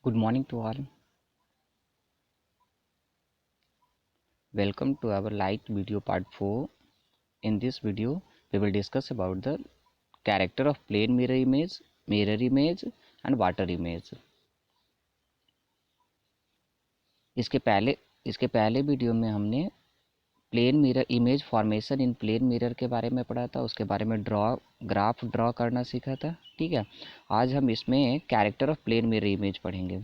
Good morning to all. Welcome to our light video part 4. In this video, we will discuss about the character of plane mirror image and water image. इसके पहले video में हमने plane mirror image formation in plane mirror के बारे में पढ़ा था, उसके बारे में ग्राफ ड्रॉ करना सीखा था। ठीक है, आज हम इसमें character of plane mirror image पढ़ेंगे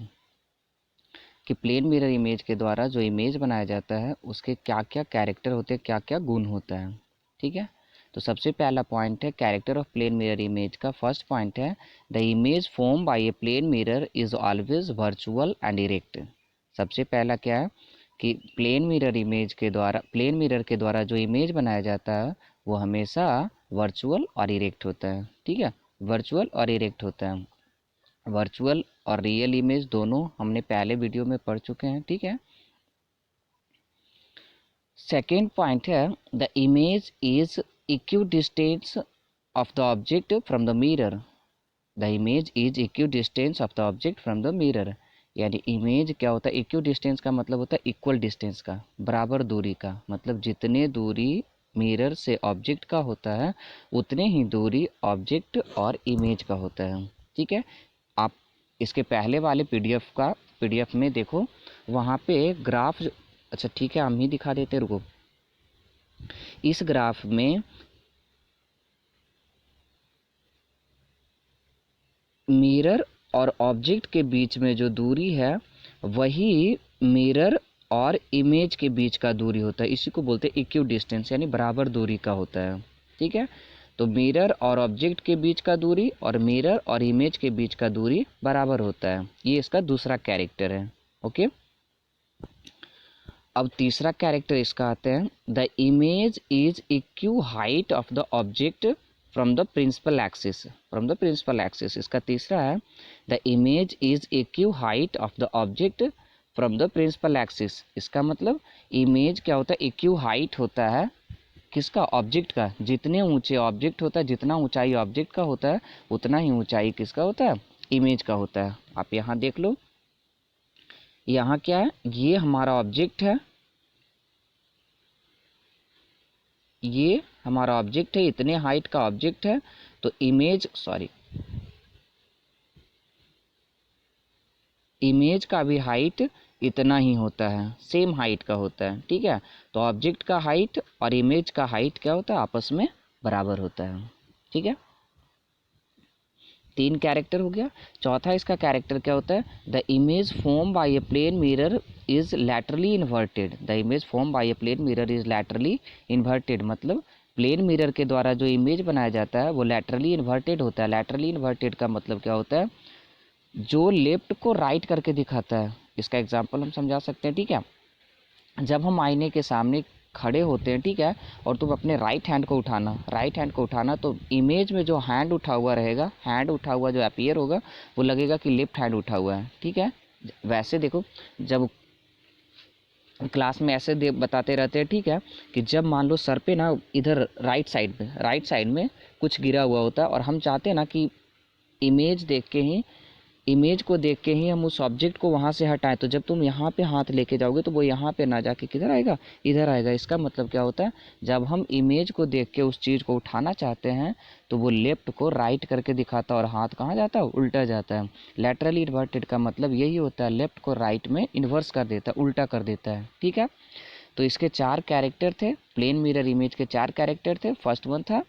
कि प्लेन मिरर इमेज के द्वारा जो इमेज बनाया जाता है उसके क्या क्या कैरेक्टर होते हैं, क्या क्या गुण होता है। ठीक है, तो सबसे पहला पॉइंट है character of plane mirror image का। फर्स्ट पॉइंट है the image form by a plane mirror is always virtual and erect. सबसे पहला क्या है कि प्लेन मिरर के द्वारा जो इमेज बनाया जाता है वो हमेशा वर्चुअल और इरेक्ट होता है। ठीक है, वर्चुअल और इरेक्ट होता है। वर्चुअल और रियल इमेज दोनों हमने पहले वीडियो में पढ़ चुके हैं। ठीक है, सेकेंड पॉइंट है the image is equidistance of the object from the mirror. The image is equidistance of the object from the mirror. यानी इमेज क्या होता है, इक्विडिस्टेंस का मतलब होता है इक्वल डिस्टेंस का, बराबर दूरी का। मतलब जितने दूरी मिरर से ऑब्जेक्ट का होता है उतने ही दूरी ऑब्जेक्ट और इमेज का होता है। ठीक है, आप इसके पहले वाले पीडीएफ में देखो, वहाँ पे ग्राफ अच्छा ठीक है हम ही दिखा देते, रुको। इस ग्राफ में मिरर और ऑब्जेक्ट के बीच में जो दूरी है वही मिरर और इमेज के बीच का दूरी होता है। इसी को बोलते हैं इक्वल डिस्टेंस, यानी बराबर दूरी का होता है। ठीक है, तो मिरर और ऑब्जेक्ट के बीच का दूरी और मिरर और इमेज के बीच का दूरी बराबर होता है। ये इसका दूसरा कैरेक्टर है। ओके, अब तीसरा कैरेक्टर इसका आता है the image is equal height of the object from the principal axis. इसका तीसरा है the image is equal height of the object from the principal axis. इसका मतलब इमेज क्या होता है, इक्वल हाइट होता है किसका, ऑब्जेक्ट का। जितने ऊंचे ऑब्जेक्ट होता है, जितना ऊंचाई ऑब्जेक्ट का होता है उतना ही ऊंचाई किसका होता है, इमेज का होता है। आप यहाँ देख लो, यहाँ क्या है, ये हमारा ऑब्जेक्ट है, ये हमारा ऑब्जेक्ट है, इतने हाइट का ऑब्जेक्ट है। तो इमेज का भी हाइट इतना ही होता है, सेम हाइट का होता है। ठीक है, तो ऑब्जेक्ट का हाइट और इमेज का हाइट क्या होता है, आपस में बराबर होता है। ठीक है, तीन कैरेक्टर हो गया। चौथा इसका कैरेक्टर क्या होता है the image form by a plane mirror is laterally inverted. The image form by a plane mirror is laterally inverted. मतलब प्लेन मिरर के द्वारा जो इमेज बनाया जाता है वो लैटरली इन्वर्टेड होता है। लैटरली इन्वर्टेड का मतलब क्या होता है, जो लेफ्ट को राइट करके दिखाता है। इसका एग्जाम्पल हम समझा सकते हैं। ठीक है, जब हम आईने के सामने खड़े होते हैं, ठीक है, और तुम अपने राइट हैंड को उठाना, तो इमेज में जो हैंड उठा हुआ रहेगा, हैंड उठा हुआ जो अपीयर होगा वो लगेगा कि लेफ्ट हैंड उठा हुआ है। ठीक है, वैसे देखो जब क्लास में ऐसे बताते रहते हैं, ठीक है, कि जब मान लो सर पे ना इधर राइट साइड में कुछ गिरा हुआ होता है और हम चाहते हैं ना कि इमेज को देख के ही हम उस ऑब्जेक्ट को वहाँ से हटाएं, तो जब तुम यहाँ पे हाथ लेके जाओगे तो वो यहाँ पे ना जाके किधर आएगा, इधर आएगा। इसका मतलब क्या होता है, जब हम इमेज को देख के उस चीज़ को उठाना चाहते हैं तो वो लेफ्ट को राइट करके दिखाता है और हाथ कहाँ जाता है, उल्टा जाता है। लैटरली इन्वर्टेड का मतलब यही होता है, लेफ्ट को राइट में इन्वर्स कर देता है, उल्टा कर देता है। ठीक है, तो इसके चार कैरेक्टर थे, प्लेन मिरर इमेज के चार कैरेक्टर थे। फर्स्ट वन था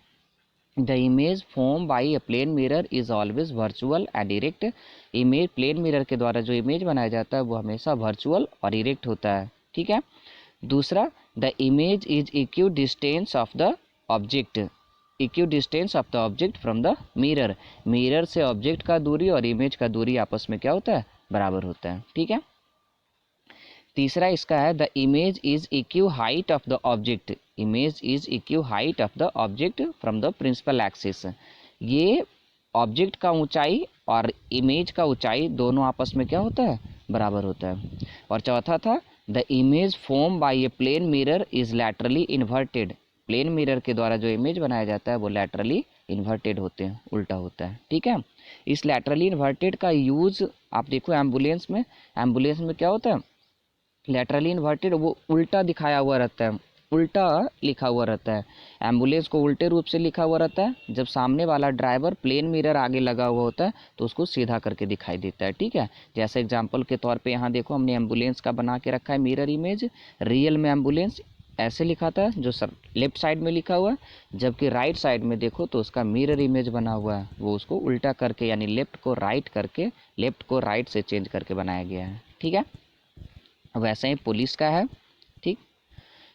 the image form by a plane mirror is always virtual and erect. Image plane mirror के द्वारा जो इमेज बनाया जाता है वो हमेशा वर्चुअल और इरेक्ट होता है। ठीक है, दूसरा the image is इक्व distance of the object from the mirror. Mirror से ऑब्जेक्ट का दूरी और इमेज का दूरी आपस में क्या होता है, बराबर होता है। ठीक है, तीसरा इसका है the image is equal height of the object. Image is equal height of the object from the principal axis. ये ऑब्जेक्ट का ऊंचाई और इमेज का ऊंचाई दोनों आपस में क्या होता है, बराबर होता है। और चौथा था the image form by a plane mirror is laterally inverted. Plane mirror के द्वारा जो इमेज बनाया जाता है वो लैटरली इन्वर्टेड होते हैं, उल्टा होता है, ठीक है। इस लैटरली इन्वर्टेड का यूज़ आप देखो एम्बुलेंस में क्या होता है, लैटरली इन्वर्टेड वो उल्टा दिखाया हुआ रहता है, उल्टा लिखा हुआ रहता है, एम्बुलेंस को उल्टे रूप से लिखा हुआ रहता है। जब सामने वाला ड्राइवर प्लेन मिरर आगे लगा हुआ होता है तो उसको सीधा करके दिखाई देता है, ठीक है। जैसे एग्जांपल के तौर पे यहाँ देखो हमने एम्बुलेंस का बना के रखा है मिरर इमेज, रियल में एम्बुलेंस ऐसे लिखा था जो सर लेफ्ट साइड में लिखा हुआ है, जबकि राइट साइड में देखो तो उसका मिरर इमेज बना हुआ है, वो उसको उल्टा करके यानी लेफ्ट को राइट से चेंज करके बनाया गया है, ठीक है। वैसे ही पुलिस का है, ठीक।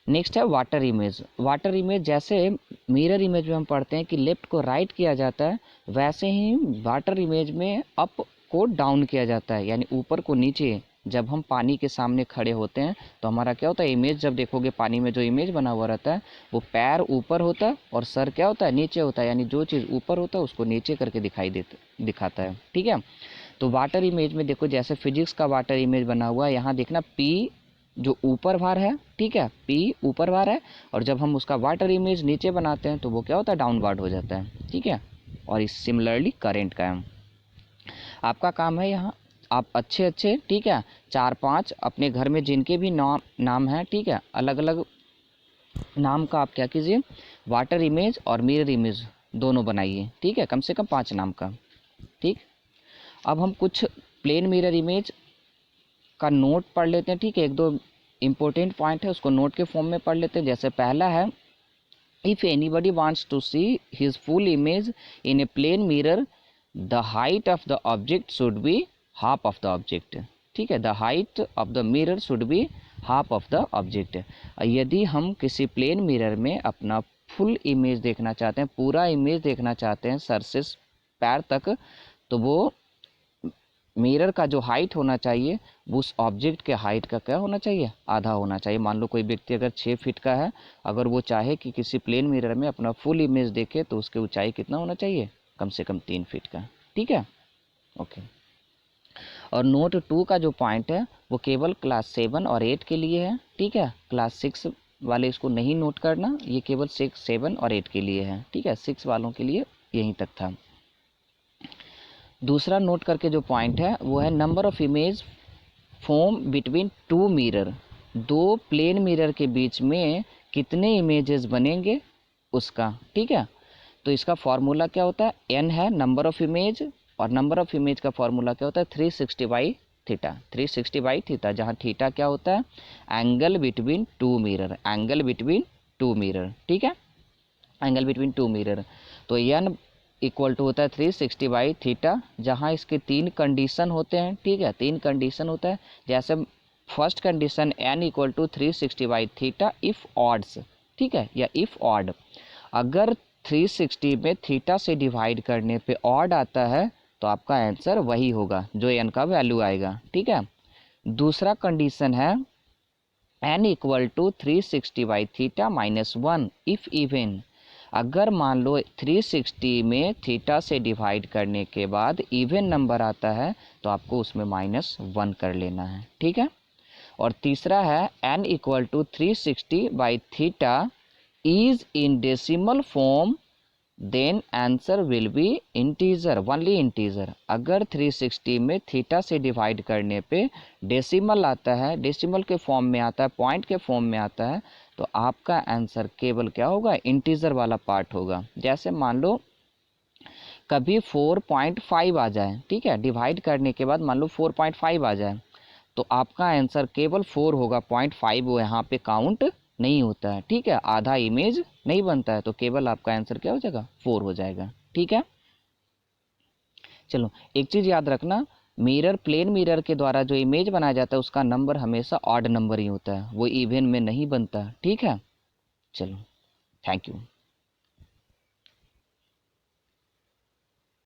नेक्स्ट है वाटर इमेज। वाटर इमेज जैसे मिरर इमेज में हम पढ़ते हैं कि लेफ्ट को राइट किया जाता है, वैसे ही वाटर इमेज में अप को डाउन किया जाता है, यानी ऊपर को नीचे। जब हम पानी के सामने खड़े होते हैं तो हमारा क्या होता है, इमेज जब देखोगे पानी में जो इमेज बना हुआ रहता है वो पैर ऊपर होता है और सर क्या होता है, नीचे होता है, यानी जो चीज़ ऊपर होता है उसको नीचे करके दिखाता है, ठीक है। तो वाटर इमेज में देखो जैसे फिजिक्स का वाटर इमेज बना हुआ है, यहाँ देखना पी जो ऊपर भार है, ठीक है, पी ऊपर भार है, और जब हम उसका वाटर इमेज नीचे बनाते हैं तो वो क्या होता है, डाउनवर्ड हो जाता है, ठीक है। और इस सिमिलरली करेंट का है। आपका काम है यहाँ आप अच्छे ठीक है 4-5 अपने घर में जिनके भी नाम है, ठीक है, अलग अलग नाम का आप क्या कीजिए, वाटर इमेज और मिरर इमेज दोनों बनाइए, ठीक है, कम से कम 5 नाम का, ठीक। अब हम कुछ प्लेन मिरर इमेज का नोट पढ़ लेते हैं, ठीक है। 1-2 इम्पोर्टेंट पॉइंट है उसको नोट के फॉर्म में पढ़ लेते हैं। जैसे पहला है, if anybody wants to see his full image in a plane mirror the height of the object should be half of the object, ठीक है, the height of the mirror should be half of the object. यदि हम किसी plane mirror में अपना full image देखना चाहते हैं, पूरा इमेज देखना चाहते हैं सर से पैर तक, तो वो मिरर का जो हाइट होना चाहिए वो उस ऑब्जेक्ट के हाइट का क्या होना चाहिए, आधा होना चाहिए। मान लो कोई व्यक्ति अगर 6 फीट का है, अगर वो चाहे कि किसी प्लेन मिरर में अपना फुल इमेज देखे तो उसकी ऊंचाई कितना होना चाहिए, कम से कम 3 फीट का, ठीक है, ओके। और नोट 2 का जो पॉइंट है वो केवल क्लास 7 और 8 के लिए है, ठीक है। क्लास 6 वाले इसको नहीं नोट करना, ये केवल 6, 7 और 8 के लिए है, ठीक है, 6 वालों के लिए यहीं तक था। दूसरा नोट करके जो पॉइंट है वो है number of image form between 2 mirror, 2 plane mirror के बीच में कितने इमेजेस बनेंगे उसका, ठीक है। तो इसका फॉर्मूला क्या होता है, n है नंबर ऑफ इमेज, और नंबर ऑफ इमेज का फॉर्मूला क्या होता है 360/थीटा, 360/थीटा, जहाँ थीटा क्या होता है, angle between 2 mirror, angle between 2 mirror, ठीक है, एंगल बिटवीन 2 मिरर। तो n इक्वल टू होता है 360/थीटा, जहाँ इसके 3 कंडीशन होते हैं, ठीक है, 3 कंडीशन होता है। जैसे first condition n equal to 360/थीटा इफ़ ऑड्स, ठीक है, या इफ़ ऑड, अगर 360 में थीटा से डिवाइड करने पे ऑड आता है तो आपका आंसर वही होगा जो n का वैल्यू आएगा, ठीक है। दूसरा कंडीशन है n इक्वल टू 360/थीटा -1 इफ़ इवन, अगर मान लो 360 में थीटा से डिवाइड करने के बाद इवन नंबर आता है तो आपको उसमें -1 कर लेना है, ठीक है। और तीसरा है n इक्वल टू 360/थीटा is in decimal form then answer will be integer, only integer. अगर 360 में थीटा से डिवाइड करने पे डेसिमल आता है, डेसिमल के फॉर्म में आता है, पॉइंट के फॉर्म में आता है, तो आपका आंसर केवल क्या होगा, इंटीजर वाला पार्ट होगा। जैसे मान लो कभी 4.5 आ जाए, ठीक है, डिवाइड करने के बाद मान लो 4.5 आ जाए, तो आपका आंसर केवल 4 होगा, 0.5 वो यहाँ पे काउंट नहीं होता है, ठीक है, आधा इमेज नहीं बनता है, तो केवल आपका आंसर क्या हो जाएगा, 4 हो जाएगा, ठीक है। चलो एक चीज़ याद रखना, मिरर प्लेन मिरर के द्वारा जो इमेज बनाया जाता है उसका नंबर हमेशा ऑड नंबर ही होता है, वो इवन में नहीं बनता, ठीक है। चलो थैंक यू।